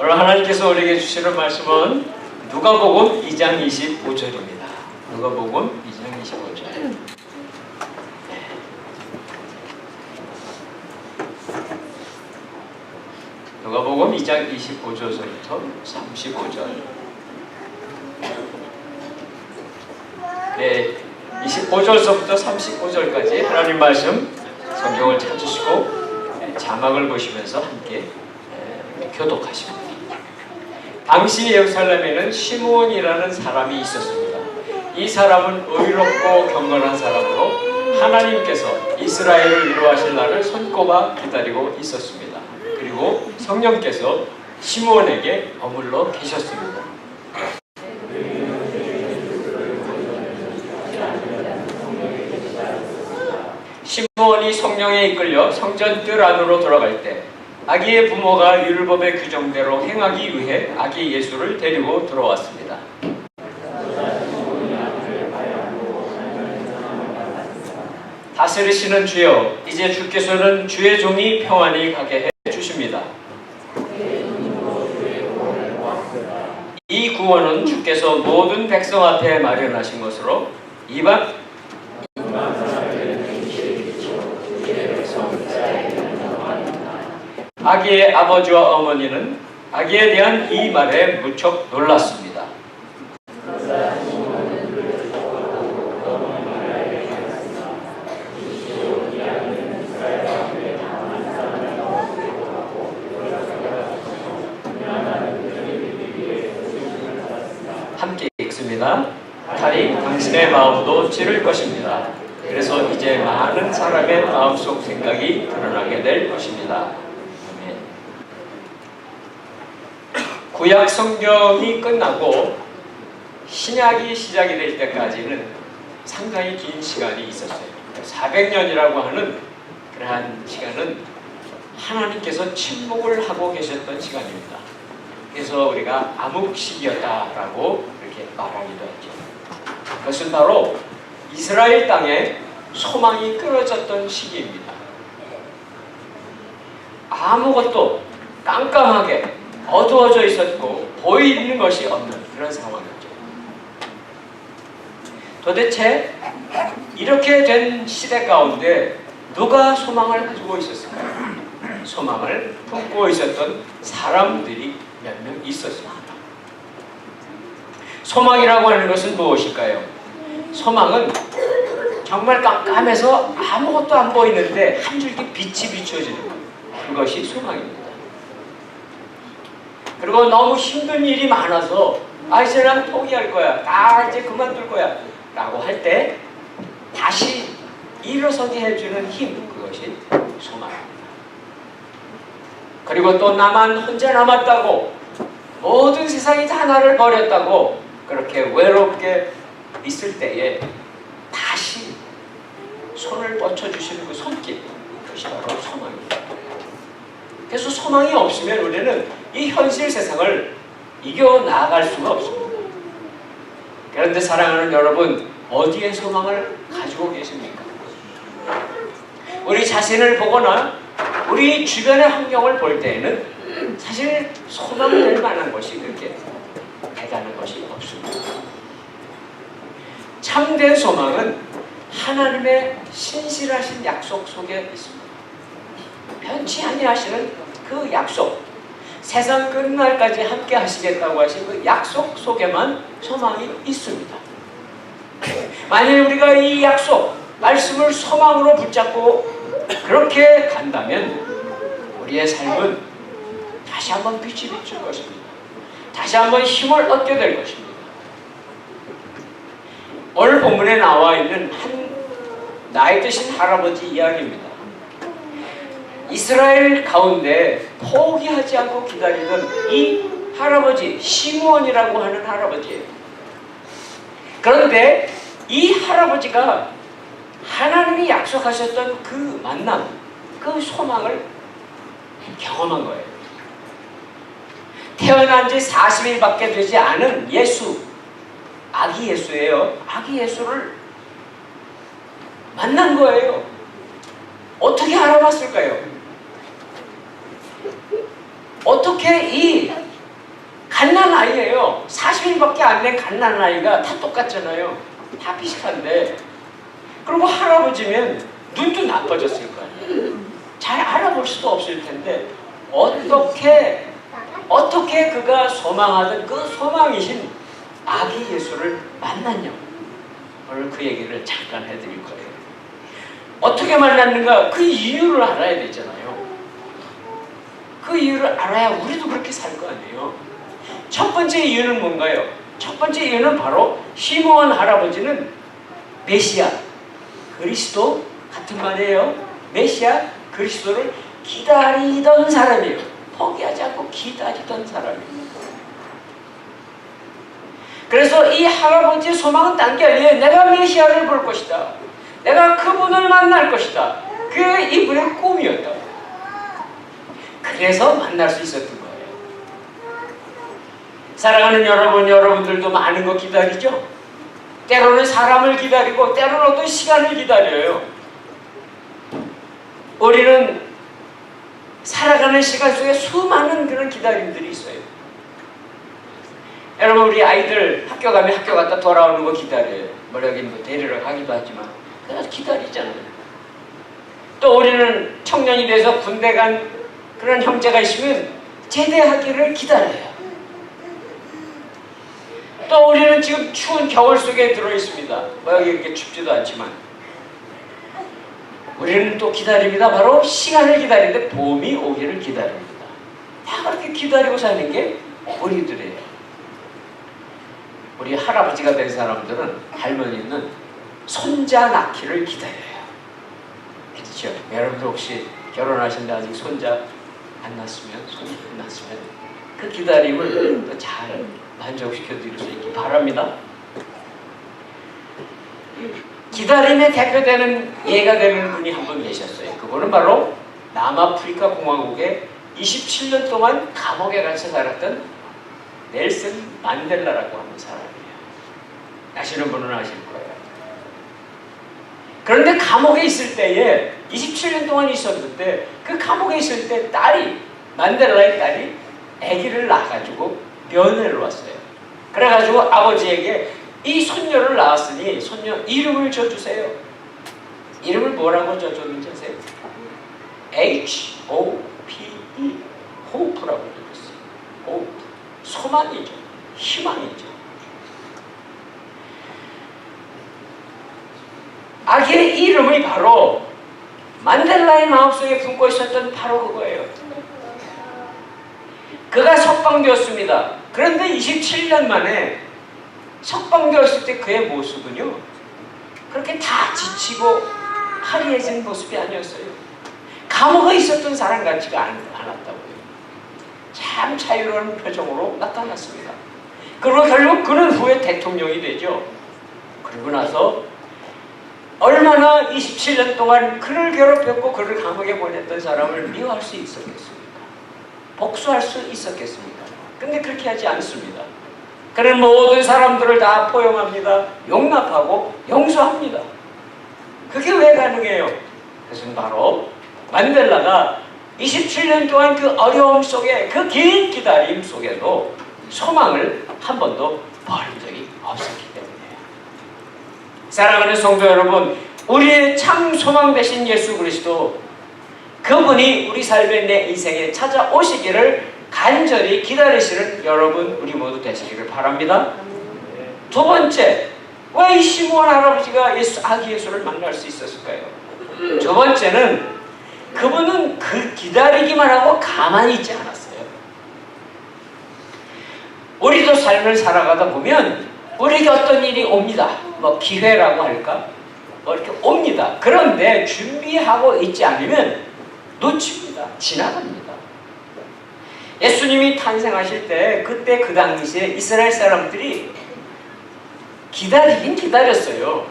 오늘 하나님께서 우리에게 주시는 말씀은 누가복음 2장 25절입니다. 누가복음 2장 25절. 누가복음 2장 25절부터 35절. 네, 25절서부터 35절까지 하나님 말씀 성경을 찾으시고 자막을 보시면서 함께 교독하십니다. 당시 예루살렘에는 시므온이라는 사람이 있었습니다. 이 사람은 의롭고 경건한 사람으로 하나님께서 이스라엘을 위로하실 날을 손꼽아 기다리고 있었습니다. 그리고 성령께서 시므온에게 머물러 계셨습니다. 시므온이 성령에 이끌려 성전 뜰 안으로 들어갈 때 아기의 부모가 율법의 규정대로 행하기 위해 아기 예수를 데리고 들어왔습니다. 다스리시는 주여, 이제 주께서는 주의 종이 평안히 가게 해 주십니다. 이 구원은 주께서 모든 백성 앞에 마련하신 것으로 아기의 아버지와 어머니는 아기에 대한 이 말에 무척 놀랐습니다. 함께 읽습니다. 달이 당신의 마음도 찌를 것입니다. 그래서 이제 많은 사람의 마음속 생각이 드러나게 될 것입니다. 구약 성경이 끝나고 신약이 시작이 될 때까지는 상당히 긴 시간이 있었어요. 400년이라고 하는 그러한 시간은 하나님께서 침묵을 하고 계셨던 시간입니다. 그래서 우리가 암흑시기였다라고 이렇게 말하기도 했죠. 그것은 바로 이스라엘 땅에 소망이 끊어졌던 시기입니다. 아무것도 깜깜하게 어두워져 있었고 보이는 것이 없는 그런 상황이었죠. 도대체 이렇게 된 시대 가운데 누가 소망을 가지고 있었을까요? 소망을 품고 있었던 사람들이 몇 명 있었습니다. 소망이라고 하는 것은 무엇일까요? 소망은 정말 깜깜해서 아무것도 안 보이는데 한 줄기 빛이 비춰지는 것, 그것이 소망입니다. 그리고 너무 힘든 일이 많아서 이제 난 포기할 거야, 이제 그만둘 거야 라고 할 때 다시 일어서게 해주는 힘, 그것이 소망입니다. 그리고 또 나만 혼자 남았다고, 모든 세상이 다 나를 버렸다고 그렇게 외롭게 있을 때에 다시 손을 뻗쳐주시는 그 손길, 그것이 바로 소망입니다. 그래서 소망이 없으면 우리는 이 현실 세상을 이겨나갈 수가 없습니다. 그런데 사랑하는 여러분, 어디에 소망을 가지고 계십니까? 우리 자신을 보거나 우리 주변의 환경을 볼 때에는 사실 소망될 만한 것이 그렇게 대단한 것이 없습니다. 참된 소망은 하나님의 신실하신 약속 속에 있습니다. 변치 아니하시는 그 약속, 세상 끝날까지 함께 하시겠다고 하신 그 약속 속에만 소망이 있습니다. 만일 우리가 이 약속, 말씀을 소망으로 붙잡고 그렇게 간다면 우리의 삶은 다시 한번 빛이 비출 것입니다. 다시 한번 힘을 얻게 될 것입니다. 오늘 본문에 나와 있는 한 나이 드신 할아버지 이야기입니다. 이스라엘 가운데 포기하지 않고 기다리던 이 할아버지, 시므온이라고 하는 할아버지예요. 그런데 이 할아버지가 하나님이 약속하셨던 그 만남, 그 소망을 경험한 거예요. 태어난 지 40일밖에 되지 않은 예수, 아기 예수예요. 아기 예수를 만난 거예요. 어떻게 알아봤을까요? 어떻게 이 갓난아이예요. 40일밖에 안 된 갓난아이가 다 똑같잖아요. 다 비슷한데. 그리고 할아버지면 눈도 나빠졌을 거 아니에요. 잘 알아볼 수도 없을 텐데 어떻게 그가 소망하던 그 소망이신 아기 예수를 만났냐고. 오늘 그 얘기를 잠깐 해드릴 거예요. 어떻게 만났는가? 그 이유를 알아야 되잖아요. 그 이유를 알아야 우리도 그렇게 살 거 아니에요. 첫 번째 이유는 뭔가요? 첫 번째 이유는 바로 시므온 할아버지는 메시아, 그리스도 같은 말이에요. 메시아, 그리스도를 기다리던 사람이에요. 포기하지 않고 기다리던 사람이에요. 그래서 이 할아버지의 소망은 딴 게 아니에요. 내가 메시아를 볼 것이다. 내가 그분을 만날 것이다. 그게 이분의 꿈이었다고. 그래서 만날 수 있었던 거예요. 사랑하는 여러분, 여러분들도 많은 거 기다리죠? 때로는 사람을 기다리고 때로는 어떤 시간을 기다려요. 우리는 살아가는 시간 속에 수많은 그런 기다림들이 있어요. 여러분, 우리 아이들 학교 가면 학교 갔다 돌아오는 거 기다려요. 뭐 여기 뭐 데리러 가기도 하지만 그래서 기다리잖아요. 또 우리는 청년이 돼서 군대 간 그런 형제가 있으면 제대하기를 기다려요. 또 우리는 지금 추운 겨울 속에 들어 있습니다. 뭐 여기 이렇게 춥지도 않지만 우리는 또 기다립니다. 바로 시간을 기다리는데 봄이 오기를 기다립니다. 다 그렇게 기다리고 사는 게 우리들이에요. 우리 할아버지가 된 사람들은, 할머니는 손자 낳기를 기다려요. 그렇죠? 여러분들 혹시 결혼하신데 아직 손자 안 낳았으면, 손자 안 낳았으면 그 기다림을 또 잘 만족시켜 드릴 수 있기 바랍니다. 기다림에 대표되는 예가 되는 분이 한 분 계셨어요. 그분은 바로 남아프리카 공화국에 27년 동안 감옥에 갇혀 살았던 넬슨 만델라라고 하는 사람이에요. 아시는 분은 아실 거예요. 그런데 감옥에 있을 때에 27년 동안 있었는데 그 감옥에 있을 때 만델라의 딸이 아기를 낳아가지고 면회를 왔어요. 그래가지고 아버지에게 이 손녀를 낳았으니 손녀 이름을 줘주세요. 이름을 뭐라고 줘줬는지 아세요? H-O-P-E, 호프라고 줘줬어요. 호프, 소망이죠. 희망이죠. 아기의 이름이 바로 만델라의 마음속에 품고 있었던 바로 그거예요. 그가 석방되었습니다. 그런데 27년 만에 석방되었을 때 그의 모습은요, 그렇게 다 지치고 화려해진 모습이 아니었어요. 감옥에 있었던 사람 같지가 않았다고요. 참 자유로운 표정으로 나타났습니다. 그리고 결국 그는 후에 대통령이 되죠. 그리고 나서 얼마나 27년 동안 그를 괴롭혔고 그를 감옥에 보냈던 사람을 미워할 수 있었겠습니까? 복수할 수 있었겠습니까? 근데 그렇게 하지 않습니다. 그는 모든 사람들을 다 포용합니다. 용납하고 용서합니다. 그게 왜 가능해요? 그것은 바로 만델라가 27년 동안 그 어려움 속에, 그 긴 기다림 속에도 소망을 한 번도 버린 적이 없었기 때문이에요. 사랑하는 성도 여러분, 우리의 참 소망 되신 예수 그리스도, 그분이 우리 삶의 내 인생에 찾아오시기를 간절히 기다리시는 여러분, 우리 모두 되시기를 바랍니다. 두 번째, 왜 이 시므온 할아버지가 아기 예수를 만날 수 있었을까요? 두 번째는 그분은 그 기다리기만 하고 가만히 있지 않았어요. 우리도 삶을 살아가다 보면 우리에게 어떤 일이 옵니다. 뭐 기회라고 할까? 뭐 이렇게 옵니다. 그런데 준비하고 있지 않으면 놓칩니다. 지나갑니다. 예수님이 탄생하실 때, 그때 그 당시에 이스라엘 사람들이 기다리긴 기다렸어요.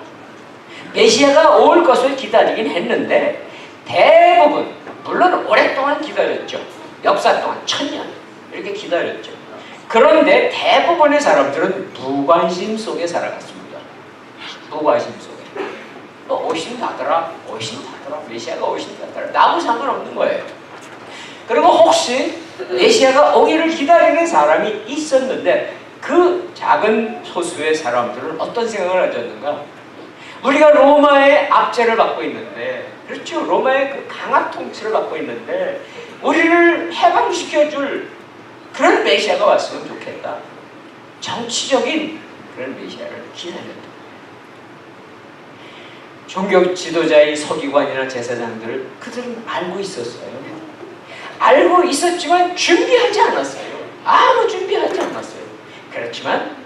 메시아가 올 것을 기다리긴 했는데 대부분, 물론 오랫동안 기다렸죠. 역사 동안 1000년 이렇게 기다렸죠. 그런데 대부분의 사람들은 무관심 속에 살아갔습니다. 무관심 속에. 오신다더라, 메시아가 오신다더라. 나하고 상관없는 거예요. 그리고 혹시 메시아가 오기를 기다리는 사람이 있었는데 그 작은 소수의 사람들은 어떤 생각을 가졌는가? 우리가 로마의 압제를 받고 있는데, 그렇죠, 로마의 그 강압 통치를 받고 있는데 우리를 해방시켜줄 그런 메시아가 왔으면 좋겠다. 정치적인 그런 메시아를 기다렸다. 종교 지도자의 서기관이나 제사장들, 그들은 알고 있었어요. 알고 있었지만 준비하지 않았어요. 아무 준비하지 않았어요. 그렇지만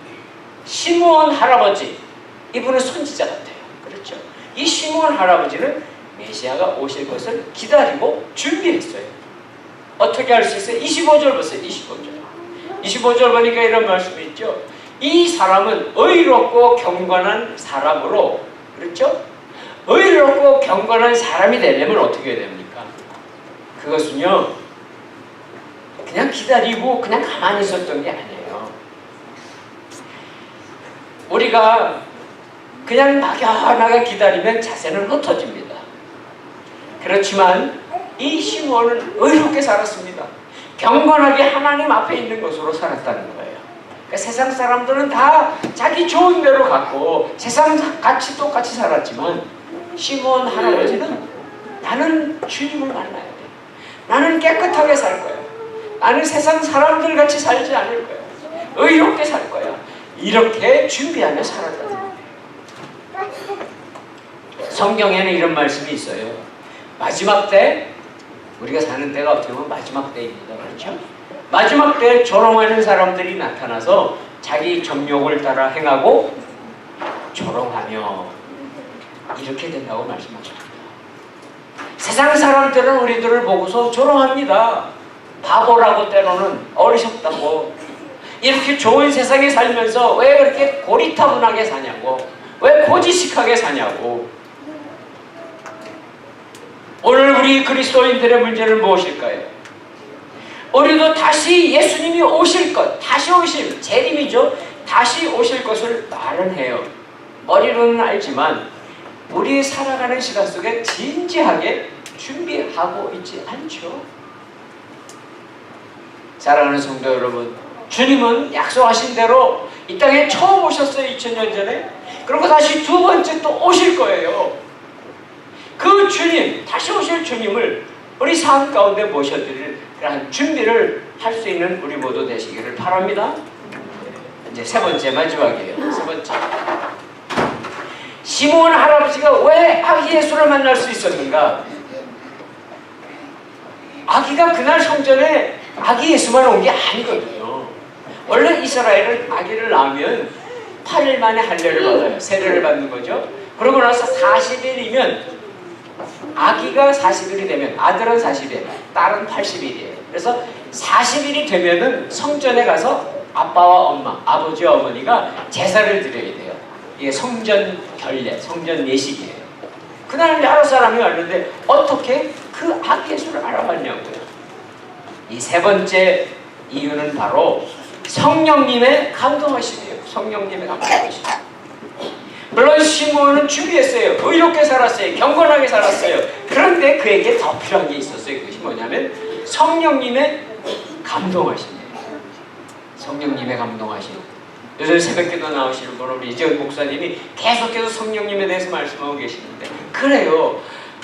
시므온 할아버지, 이분은 선지자 같아요. 그렇죠? 이 시므온 할아버지는 메시아가 오실 것을 기다리고 준비했어요. 어떻게 할 수 있어요? 25절 보세요. 25절 보니까 이런 말씀이 있죠. 이 사람은 의롭고 경건한 사람으로, 그렇죠? 의롭고 경건한 사람이 되려면 어떻게 해야 됩니까? 그것은요, 그냥 기다리고 그냥 가만히 있었던 게 아니에요. 우리가 그냥 막연하게 기다리면 자세는 흩어집니다. 그렇지만 이 시므온은 의롭게 살았습니다. 경건하게 하나님 앞에 있는 것으로 살았다는 거예요. 그러니까 세상 사람들은 다 자기 좋은 대로 갔고 세상 같이 똑같이 살았지만 시므온 할아버지는 나는 주님을 만나야 돼. 나는 깨끗하게 살 거야. 나는 세상 사람들 같이 살지 않을 거야. 의롭게 살 거야. 이렇게 준비하며 살았다는 거예요. 성경에는 이런 말씀이 있어요. 마지막 때, 우리가 사는 때가 어떻게 보면 마지막 때입니다. 그렇죠? 마지막 때에 조롱하는 사람들이 나타나서 자기 정욕을 따라 행하고 조롱하며 이렇게 된다고 말씀하십니다. 세상 사람들은 우리들을 보고서 조롱합니다. 바보라고, 때로는 어리석다고, 이렇게 좋은 세상에 살면서 왜 그렇게 고리타분하게 사냐고, 왜 고지식하게 사냐고. 오늘 우리 그리스도인들의 문제는 무엇일까요? 우리도 다시 예수님이 오실 것, 다시 오실, 재림이죠. 다시 오실 것을 말은 해요. 머리로는 알지만 우리 살아가는 시간 속에 진지하게 준비하고 있지 않죠. 사랑하는 성도 여러분, 주님은 약속하신 대로 이 땅에 처음 오셨어요. 2000년 전에. 그리고 다시 두 번째 또 오실 거예요. 그 주님, 다시 오실 주님을 우리 삶 가운데 모셔드릴 그런 준비를 할 수 있는 우리 모두 되시기를 바랍니다. 이제 세 번째, 마지막이에요. 세 번째, 시므온 할아버지가 왜 아기 예수를 만날 수 있었는가? 아기가 그날 성전에 아기 예수만 온 게 아니거든요. 원래 이스라엘은 아기를 낳으면 8일 만에 할례를 받아요. 세례를 받는 거죠. 그러고 나서 40일이면, 아기가 40일이 되면, 아들은 40일, 딸은 80일이에요. 그래서 40일이 되면은 성전에 가서 아빠와 엄마, 아버지와 어머니가 제사를 드려야 돼요. 이게 성전 결례, 성전 예식이에요. 그날 여러 사람이 왔는데 어떻게 그 아기 예수를 알아봤냐고요. 이 세 번째 이유는 바로 성령님의 감동하심이에요. 성령님의 감동하심. 물론 시므온은 준비했어요. 의롭게 살았어요. 경건하게 살았어요. 그런데 그에게 더 필요한 게 있었어요. 그것이 뭐냐면 성령님의 감동하심이에요. 성령님의 감동하심. 요즘 새벽기도 나오시는 분 우리 이재훈 목사님이 계속해서 성령님에 대해서 말씀하고 계시는데, 그래요.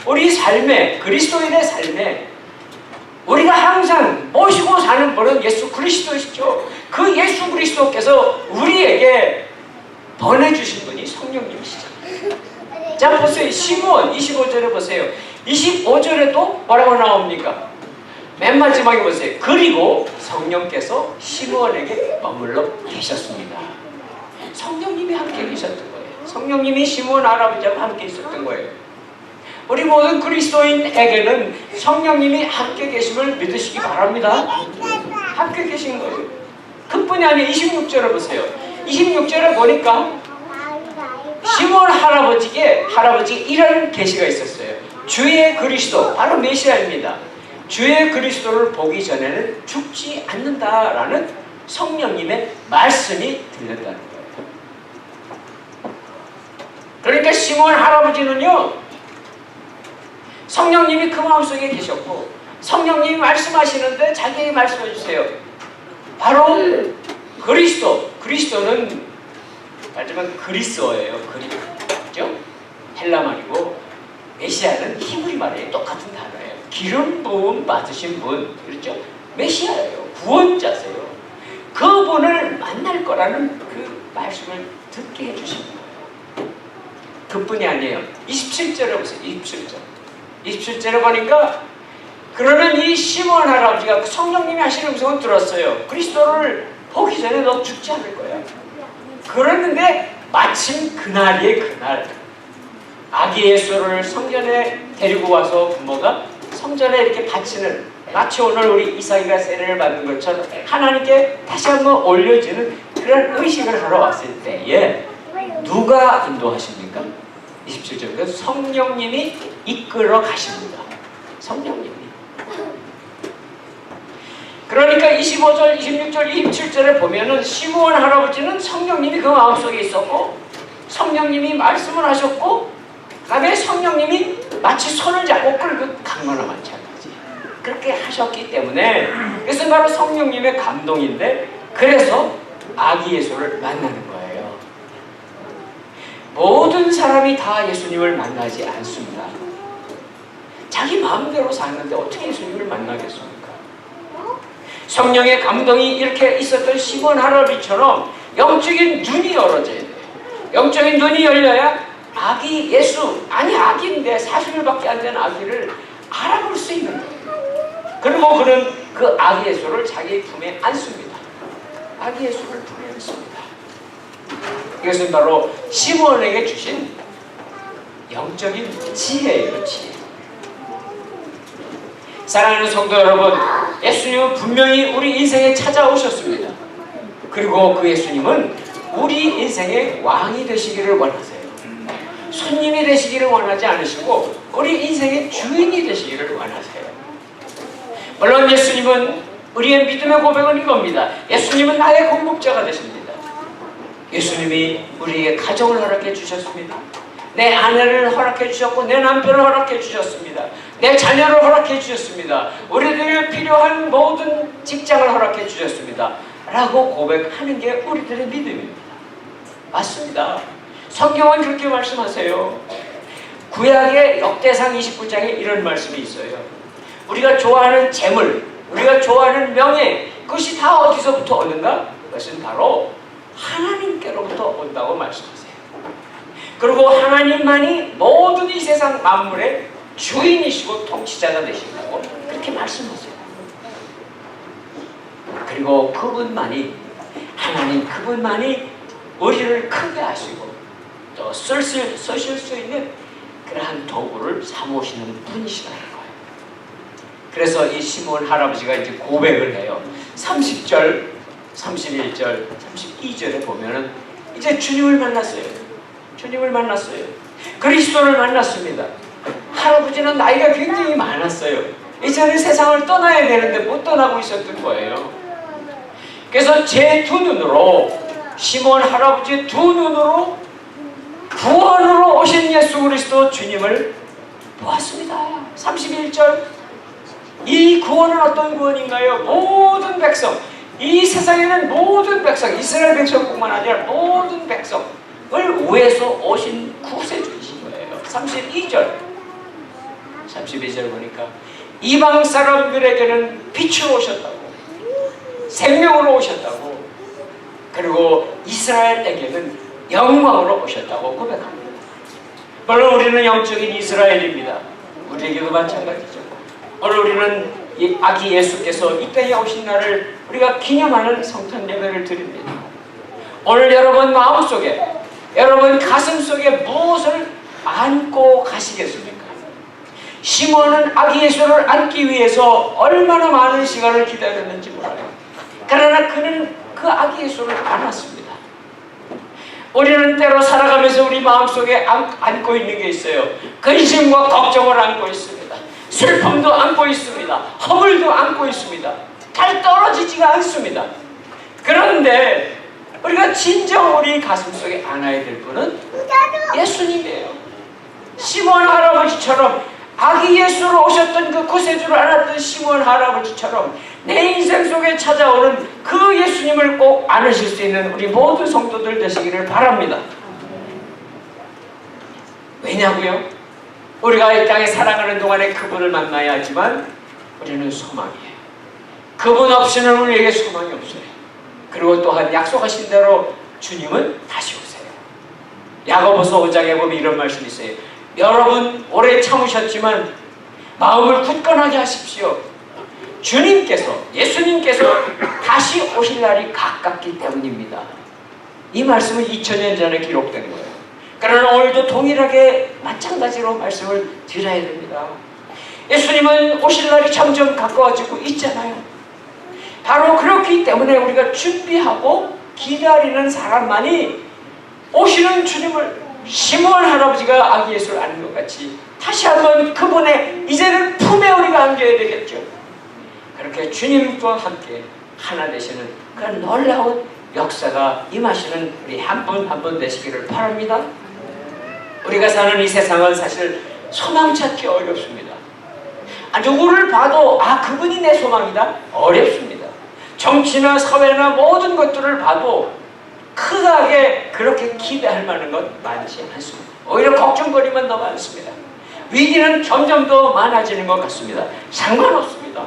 우리 삶에, 그리스도인의 삶에 우리가 항상 모시고 사는 분은 예수 그리스도이시죠. 그 예수 그리스도께서 우리에게 보내주신 분이 성령님이시잖아요. 자, 보세요. 시므온 25절에 보세요. 25절에도 뭐라고 나옵니까? 맨 마지막에 보세요. 그리고 성령께서 시므온에게 머물러 계셨습니다. 성령님이 함께 계셨던 거예요. 성령님이 시므온 할아버지하고 함께 있었던 거예요. 우리 모든 그리스도인에게는 성령님이 함께 계심을 믿으시기 바랍니다. 함께 계신 거예요. 그뿐이 아니에요. 26절을 보세요. 26절에 보니까 시므온 할아버지께 이런 계시가 있었어요. 주의 그리스도, 바로 메시아입니다. 주의 그리스도를 보기 전에는 죽지 않는다라는 성령님의 말씀이 들렸다는 거예요. 그러니까 시므온 할아버지는요, 성령님이 그 마음속에 계셨고 성령님이 말씀하시는데 자기에게 말씀해 주세요. 바로 그리스도는 말하자면 그리스어예요. 그죠? 헬라 말이고 메시아는 히브리 말이에요. 똑같은 단어예요. 기름 부음 받으신 분, 그렇죠? 메시아예요. 구원자세요. 그분을 만날 거라는 그 말씀을 듣게 해주십니다. 그뿐이 아니에요. 27절에 보세요. 27절에 보니까 그러면 이 시몬 할아버지가 성령님이 하시는 음성을 들었어요. 그리스도를 보기 전에 너 죽지 않을 거야. 그랬는데 마침 그날이에요. 그날 아기 예수를 성전에 데리고 와서 부모가 성전에 이렇게 바치는, 마치 오늘 우리 이삭이가 세례를 받는 것처럼 하나님께 다시 한번 올려지는 그런 의식을 하러 왔을 때에 누가 인도하십니까? 27절 성령님이 이끌어 가십니다. 성령님이. 그러니까 25절, 26절, 27절에 보면은 시므온 할아버지는 성령님이 그 마음속에 있었고 성령님이 말씀을 하셨고 그 다음에 성령님이 마치 손을 잡고 끌고 간 거나 마찬가지. 그렇게 하셨기 때문에 그래서 바로 성령님의 감동인데 그래서 아기 예수를 만나는 거예요. 모든 사람이 다 예수님을 만나지 않습니다. 자기 마음대로 사는데 어떻게 예수님을 만나겠습니까? 성령의 감동이 이렇게 있었던 시몬 할아버지처럼 영적인 눈이 열어져야 돼요. 영적인 눈이 열려야 아기 예수, 아니 아기인데 40일밖에 안 된 아기를 알아볼 수 있는 거예요. 그리고 그는 그 아기 예수를 자기 품에 안습니다. 아기 예수를 품에 안습니다. 이것은 바로 시몬에게 주신 영적인 지혜예요. 지혜. 사랑하는 성도 여러분, 예수님은 분명히 우리 인생에 찾아오셨습니다. 그리고 그 예수님은 우리 인생의 왕이 되시기를 원하세요. 손님이 되시기를 원하지 않으시고 우리 인생의 주인이 되시기를 원하세요. 물론 예수님은, 우리의 믿음의 고백은 이겁니다. 예수님은 나의 공급자가 되십니다. 예수님이 우리에게 가정을 허락해 주셨습니다. 내 아내를 허락해 주셨고 내 남편을 허락해 주셨습니다. 내 자녀를 허락해 주셨습니다. 우리들이 필요한 모든 직장을 허락해 주셨습니다. 라고 고백하는 게 우리들의 믿음입니다. 맞습니다. 성경은 그렇게 말씀하세요. 구약의 역대상 29장에 이런 말씀이 있어요. 우리가 좋아하는 재물, 우리가 좋아하는 명예, 그것이 다 어디서부터 오는가? 그것은 바로 하나님께로부터 온다고 말씀하세요. 그리고 하나님만이 모든 이 세상 만물의 주인이시고 통치자가 되신다고 그렇게 말씀하세요. 그리고 그분만이, 하나님 그분만이 우리를 크게 하시고 또 쓰실 수 있는 그러한 도구를 삼으시는 분이시라는 거예요. 그래서 이 시몬 할아버지가 이제 고백을 해요. 30절, 31절, 32절에 보면은 이제 주님을 만났어요. 주님을 만났어요. 그리스도를 만났습니다. 할아버지는 나이가 굉장히 많았어요. 이제는 세상을 떠나야 되는데 못 떠나고 있었던 거예요. 그래서 제 두 눈으로, 시몬 할아버지의 두 눈으로 구원으로 오신 예수 그리스도 주님을 보았습니다. 31절, 이 구원은 어떤 구원인가요? 모든 백성, 이 세상에는 모든 백성, 이스라엘 백성뿐만 아니라 모든 백성을 위해서 오신 구세주이신 거예요. 32절 보니까 이방 사람들에게는 빛으로 오셨다고, 생명으로 오셨다고, 그리고 이스라엘에게는 영광으로 오셨다고 고백합니다. 물론 우리는 영적인 이스라엘입니다. 우리에게도 마찬가지죠. 오늘 우리는 이 아기 예수께서 이 땅에 오신 날을 우리가 기념하는 성탄 예배를 드립니다. 오늘 여러분 마음속에, 여러분 가슴속에 무엇을 안고 가시겠습니까? 시몬은 아기 예수를 안기 위해서 얼마나 많은 시간을 기다렸는지 몰라요. 그러나 그는 그 아기 예수를 안았습니다. 우리는 때로 살아가면서 우리 마음속에 안고 있는 게 있어요. 근심과 걱정을 안고 있습니다. 슬픔도 안고 있습니다. 허물도 안고 있습니다. 잘 떨어지지가 않습니다. 그런데 우리가 진정 우리 가슴속에 안아야 될 분은 예수님이에요. 시몬 할아버지처럼 아기 예수로 오셨던 그 구세주를 안았던 시몬 할아버지처럼 내 인생 속에 찾아오는 그 예수님을 꼭 안으실 수 있는 우리 모든 성도들 되시기를 바랍니다. 왜냐고요? 우리가 이 땅에 살아가는 동안에 그분을 만나야 하지만 우리는 소망이에요. 그분 없이는 우리에게 소망이 없어요. 그리고 또한 약속하신 대로 주님은 다시 오세요. 야고보서 5장에 보면 이런 말씀이 있어요. 여러분 오래 참으셨지만 마음을 굳건하게 하십시오. 주님께서, 예수님께서 다시 오실 날이 가깝기 때문입니다. 이 말씀은 2000년 전에 기록된 거예요. 그러나 오늘도 동일하게 마찬가지로 말씀을 드려야 됩니다. 예수님은 오실 날이 점점 가까워지고 있잖아요. 바로 그렇기 때문에 우리가 준비하고 기다리는 사람만이 오시는 주님을, 시몬 할아버지가 아기 예수를 안은 것 같이 다시 한번 그분의 이제는 품에 우리가 안겨야 되겠죠. 그렇게 주님과 함께 하나 되시는 그런 놀라운 역사가 임하시는 우리 한 분 한 분 되시기를 바랍니다. 우리가 사는 이 세상은 사실 소망 찾기 어렵습니다. 누구를 봐도 그분이 내 소망이다? 어렵습니다. 정치나 사회나 모든 것들을 봐도 크게 그렇게 기대할 만한 것 많지 않습니다. 오히려 걱정거리만 더 많습니다. 위기는 점점 더 많아지는 것 같습니다. 상관없습니다.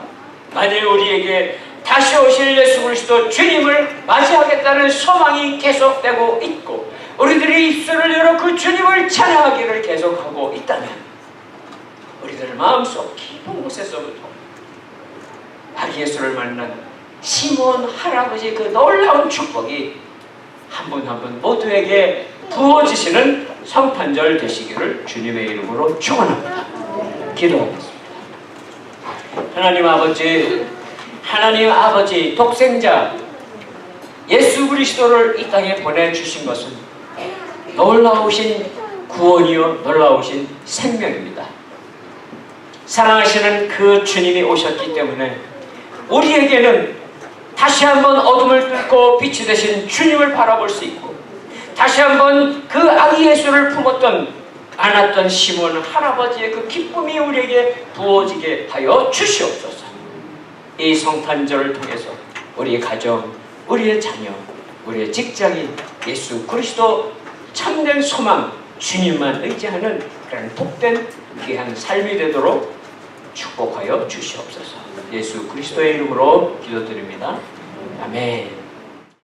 만일 우리에게 다시 오실 예수 그리스도 주님을 맞이하겠다는 소망이 계속되고 있고 우리들이 입술을 열어 그 주님을 찬양하기를 계속하고 있다면 우리들 마음속 깊은 곳에서부터 아기 예수를 만난 시몬 할아버지의 그 놀라운 축복이 한 분 한 분 모두에게 부어지시는 성탄절 되시기를 주님의 이름으로 축원합니다. 기도하겠습니다. 하나님 아버지 독생자 예수 그리스도를 이 땅에 보내주신 것은 놀라우신 구원이요 놀라우신 생명입니다. 사랑하시는 그 주님이 오셨기 때문에 우리에게는 다시 한번 어둠을 뚫고 빛이 되신 주님을 바라볼 수 있고 다시 한번 그 아기 예수를 품었던 안았던 시몬 할아버지의 그 기쁨이 우리에게 부어지게 하여 주시옵소서. 이 성탄절을 통해서 우리의 가정, 우리의 자녀, 우리의 직장인 예수 그리스도 참된 소망 주님만 의지하는 그런 복된 귀한 삶이 되도록 축복하여 주시옵소서. 예수 그리스도의 이름으로 기도드립니다. 아멘.